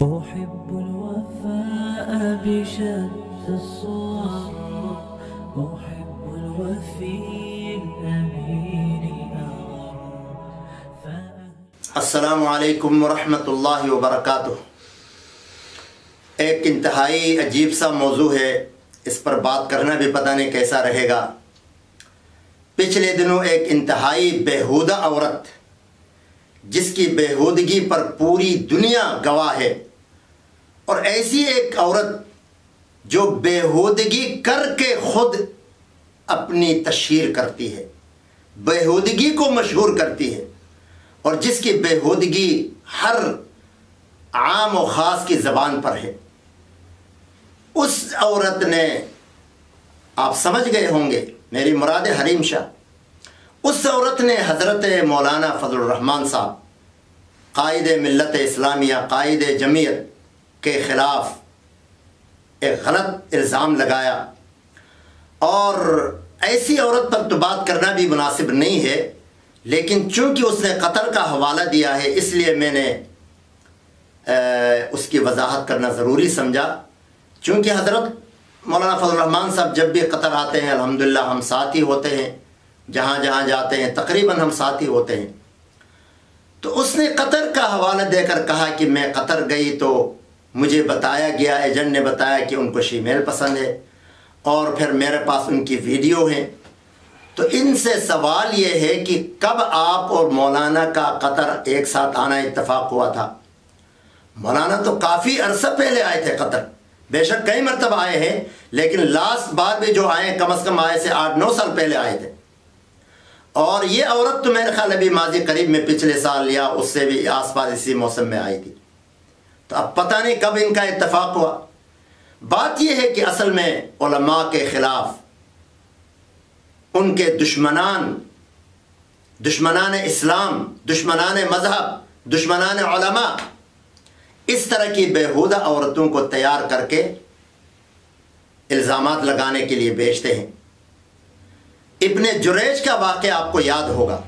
أحب الوفاء بشتى الصور، أحب الوفي الأمين الأغر. السلام علیکم ورحمۃ اللہ وبرکاتہ۔ ایک انتہائی عجیب سا موضوع ہے، اس پر بات کرنا بھی پتہ نہیں کیسا رہے گا۔ پچھلے دنوں ایک انتہائی بیہودہ عورت، جس کی بیہودگی پر پوری دنیا گواہ ہے، اور ایسی ایک عورت جو بیہودگی کر کے خود اپنی تشہیر کرتی ہے، بیہودگی کو مشہور کرتی ہے، اور جس کی بیہودگی ہر عام و خاص کی زبان پر ہے، اس عورت نے، آپ سمجھ گئے ہوں گے، میری مراد حریم شاہ، اس عورت نے حضرت مولانا فضل الرحمان صاحب، قائد ملت اسلامیہ، قائد جمعیت کے خلاف ایک غلط الزام لگایا، اور ایسی عورت پر تو بات کرنا بھی مناسب نہیں ہے، لیکن چونکہ اس نے قطر کا حوالہ دیا ہے، اس لیے میں نے اس کی وضاحت کرنا ضروری سمجھا۔ چونکہ حضرت مولانا فضل الرحمان صاحب جب بھی قطر آتے ہیں، الحمدللہ ہم ساتھ ہی ہوتے ہیں، جہاں جہاں جاتے ہیں تقریباً ہم ساتھ ہی ہوتے ہیں۔ تو اس نے قطر کا حوالہ دے کر کہا کہ میں قطر گئی تو مجھے بتایا گیا، ایجنٹ نے بتایا کہ ان کو شیمیل پسند ہے، اور پھر میرے پاس ان کی ویڈیو ہیں۔ تو ان سے سوال یہ ہے کہ کب آپ اور مولانا کا قطر ایک ساتھ آنا اتفاق ہوا تھا؟ مولانا تو کافی عرصہ پہلے آئے تھے قطر، بے شک کئی مرتبہ آئے ہیں، لیکن لاسٹ بار بھی جو آئے کم از کم آئے سے 8-9 سال پہلے آئے تھے۔ اور یہ عورت تو میرے خیال ابھی ماضی قریب میں پچھلے سال یا اس سے بھی آس پاس اسی موسم میں آئی تھی۔ تو اب پتہ نہیں کب ان کا اتفاق ہوا۔ بات یہ ہے کہ اصل میں علماء کے خلاف ان کے دشمنان اسلام، دشمنان مذہب، دشمنان علماء اس طرح کی بیہودہ عورتوں کو تیار کر کے الزامات لگانے کے لیے بیچتے ہیں۔ ابن جریج کا واقعہ آپ کو یاد ہوگا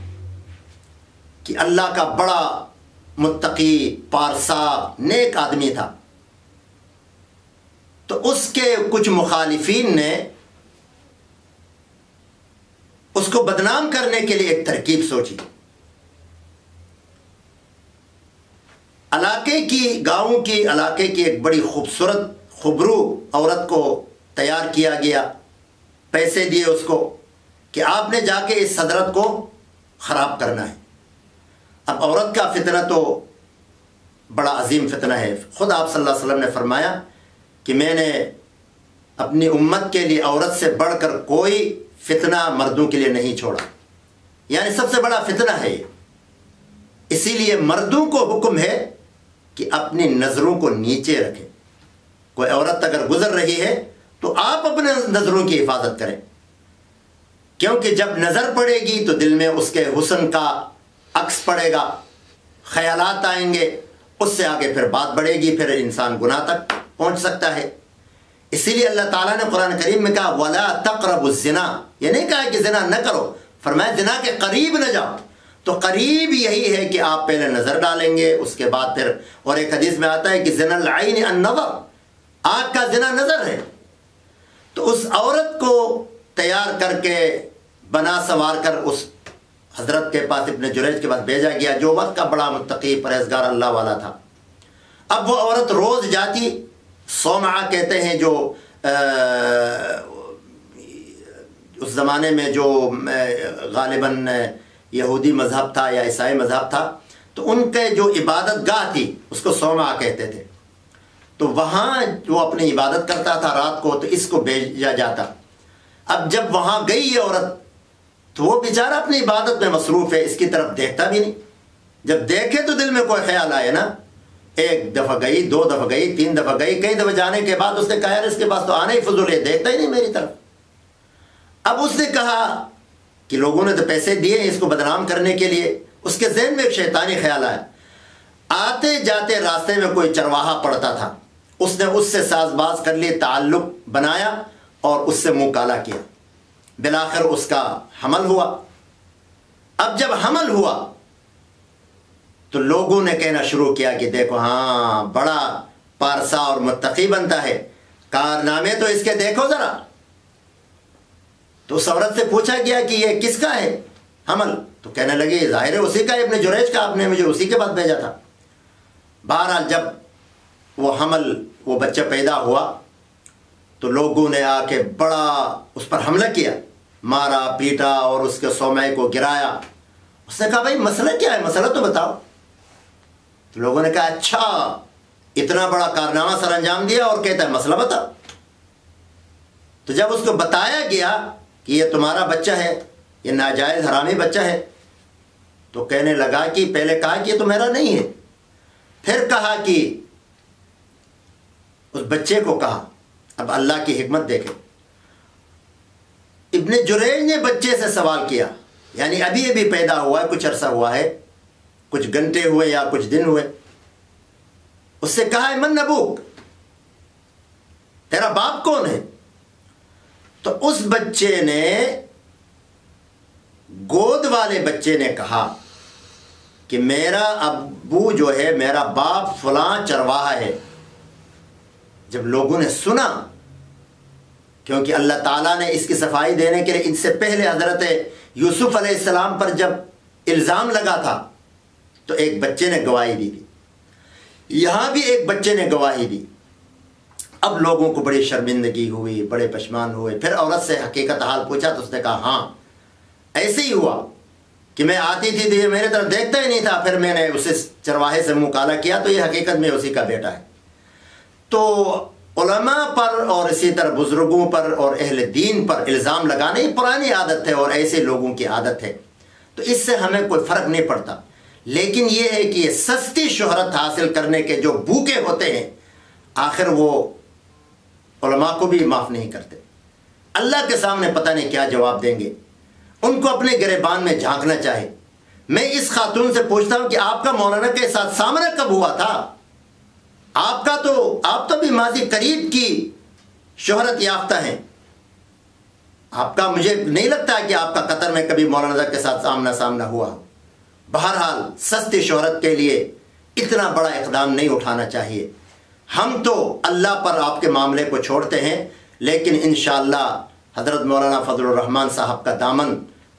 کہ اللہ کا بڑا متقی، پارسا، نیک آدمی تھا۔ تو اس کے کچھ مخالفین نے اس کو بدنام کرنے کے لیے ایک ترکیب سوچی۔ گاؤں کی علاقے کی ایک بڑی خوبصورت خبرو عورت کو تیار کیا گیا، پیسے دیے اس کو کہ آپ نے جا کے اس حضرت کو خراب کرنا ہے۔ اب عورت کا فتنہ تو بڑا عظیم فتنہ ہے، خود آپ صلی اللہ علیہ وسلم نے فرمایا کہ میں نے اپنی امت کے لیے عورت سے بڑھ کر کوئی فتنہ مردوں کے لیے نہیں چھوڑا، یعنی سب سے بڑا فتنہ ہے یہ۔ اسی لیے مردوں کو حکم ہے کہ اپنی نظروں کو نیچے رکھیں۔ کوئی عورت اگر گزر رہی ہے تو آپ اپنے نظروں کی حفاظت کریں، کیونکہ جب نظر پڑے گی تو دل میں اس کے حسن کا عکس پڑے گا، خیالات آئیں گے، اس سے آگے پھر بات بڑھے گی، پھر انسان گناہ تک پہنچ سکتا ہے۔ اسی لیے اللہ تعالیٰ نے قرآن کریم میں کہا وَلَا تَقْرَبُوا الزِّنَا، یہ نہیں کہا کہ زنا نہ کرو، فرمایا زنا کے قریب نہ جاؤ۔ تو قریب یہی ہے کہ آپ پہلے نظر ڈالیں گے، اس کے بعد پھر، اور ایک حدیث میں آتا ہے کہ زنا العین النظر، آنکھ کا زنا نظر ہے۔ تو اس عورت کو تیار کر کے بنا سوار کر اس حضرت کے پاس، ابن جریج کے پاس بھیجا گیا، جو وقت کا بڑا متقی پرہیزگار اللہ والا تھا۔ اب وہ عورت روز جاتی، صومعہ کہتے ہیں جو اس زمانے میں جو غالباً یہودی مذہب تھا یا عیسائی مذہب تھا، تو ان کے جو عبادت گاہ تھی اس کو صومعہ کہتے تھے، تو وہاں وہ اپنی عبادت کرتا تھا رات کو، تو اس کو بھیجا جاتا۔ اب جب وہاں گئی یہ عورت تو وہ بیچارہ اپنی عبادت میں مصروف ہے، اس کی طرف دیکھتا بھی نہیں۔ جب دیکھے تو دل میں کوئی خیال آئے نا، ایک دفعہ گئی، 2 دفعہ گئی، 3 دفعہ گئی، کئی دفعہ جانے کے بعد اس نے کہا یار اس کے پاس تو آنا ہی فضول ہے، دیکھتا ہی نہیں میری طرف۔ اب اس نے کہا کہ لوگوں نے تو پیسے دیے ہیں اس کو بدنام کرنے کے لیے، اس کے ذہن میں ایک شیطانی خیال آیا۔ آتے جاتے راستے میں کوئی چرواہا پڑتا تھا، اس نے اس سے ساز باز کر لی، تعلق بنایا اور اس سے منہ کالا کیا، بالآخر اس کا حمل ہوا۔ اب جب حمل ہوا تو لوگوں نے کہنا شروع کیا کہ دیکھو ہاں بڑا پارسا اور متقی بنتا ہے، کارنامے تو اس کے دیکھو ذرا۔ تو اس عورت سے پوچھا گیا کہ یہ کس کا ہے حمل؟ تو کہنے لگے ظاہر ہے اسی کا ہے، ابن جریج کا، آپ نے مجھے اسی کے بعد بھیجا تھا۔ بہرحال جب وہ حمل، وہ بچہ پیدا ہوا تو لوگوں نے آ کے بڑا اس پر حملہ کیا، مارا پیٹا اور اس کے صومعے کو گرایا۔ اس نے کہا بھائی مسئلہ کیا ہے، مسئلہ تو بتاؤ۔ تو لوگوں نے کہا اچھا اتنا بڑا کارنامہ سر انجام دیا اور کہتا ہے مسئلہ بتا۔ تو جب اس کو بتایا گیا کہ یہ تمہارا بچہ ہے، یہ ناجائز حرامی بچہ ہے، تو کہنے لگا کہ پہلے کہا کہ یہ تو میرا نہیں ہے، پھر کہا کہ اس بچے کو کہا۔ اب اللہ کی حکمت دیکھیں، ابن جریج نے بچے سے سوال کیا، یعنی ابھی ابھی پیدا ہوا ہے، کچھ عرصہ ہوا ہے، کچھ گھنٹے ہوئے یا کچھ دن ہوئے، اس سے کہا ہے من ابوک، تیرا باپ کون ہے؟ تو اس بچے نے، گود والے بچے نے کہا کہ میرا ابو جو ہے، میرا باپ فلاں چرواہا ہے۔ جب لوگوں نے سنا، کیونکہ اللہ تعالیٰ نے اس کی صفائی دینے کے لیے ان سے پہلے حضرت یوسف علیہ السلام پر جب الزام لگا تھا تو ایک بچے نے گواہی دی تھی، یہاں بھی ایک بچے نے گواہی دی۔ اب لوگوں کو بڑی شرمندگی ہوئی، بڑے پشمان ہوئے۔ پھر عورت سے حقیقت حال پوچھا تو اس نے کہا ہاں ایسے ہی ہوا کہ میں آتی تھی تو یہ میرے طرف دیکھتا ہی نہیں تھا، پھر میں نے اسے چرواہے سے منہ کالا کیا تو یہ حقیقت میں اسی کا بیٹا ہے۔ تو علماء پر اور اسی طرح بزرگوں پر اور اہل دین پر الزام لگانے یہ پرانی عادت ہے اور ایسے لوگوں کی عادت ہے، تو اس سے ہمیں کوئی فرق نہیں پڑتا۔ لیکن یہ ہے کہ یہ سستی شہرت حاصل کرنے کے جو بھوکے ہوتے ہیں، آخر وہ علماء کو بھی معاف نہیں کرتے، اللہ کے سامنے پتہ نہیں کیا جواب دیں گے۔ ان کو اپنے گریبان میں جھانکنا چاہے۔ میں اس خاتون سے پوچھتا ہوں کہ آپ کا مولانا کے ساتھ سامنا کب ہوا تھا؟ آپ تو بھی ماضی قریب کی شہرت یافتہ ہیں، آپ کا مجھے نہیں لگتا کہ آپ کا قطر میں کبھی مولانا کے ساتھ سامنا ہوا۔ بہرحال سستی شہرت کے لیے اتنا بڑا اقدام نہیں اٹھانا چاہیے۔ ہم تو اللہ پر آپ کے معاملے کو چھوڑتے ہیں، لیکن انشاءاللہ حضرت مولانا فضل الرحمان صاحب کا دامن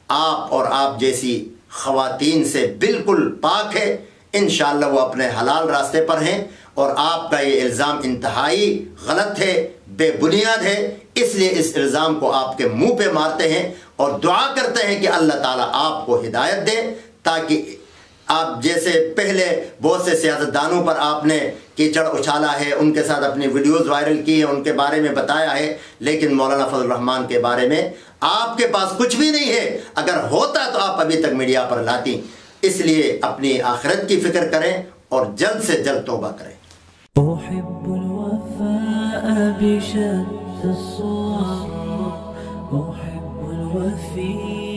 آپ اور آپ جیسی خواتین سے بالکل پاک ہے۔ انشاءاللہ وہ اپنے حلال راستے پر ہیں، اور آپ کا یہ الزام انتہائی غلط ہے، بے بنیاد ہے، اس لیے اس الزام کو آپ کے منہ پہ مارتے ہیں اور دعا کرتے ہیں کہ اللہ تعالیٰ آپ کو ہدایت دے، تاکہ آپ جیسے پہلے بہت سے سیاستدانوں پر آپ نے کیچڑ اچھالا ہے، ان کے ساتھ اپنی ویڈیوز وائرل کی ہیں، ان کے بارے میں بتایا ہے، لیکن مولانا فضل الرحمان کے بارے میں آپ کے پاس کچھ بھی نہیں ہے۔ اگر ہوتا تو آپ ابھی تک میڈیا پر لاتی۔ اس لیے اپنی آخرت کی فکر کریں اور جلد سے جلد توبہ کریں۔ أحب الوفاء بشتى الصور، أحب الوفي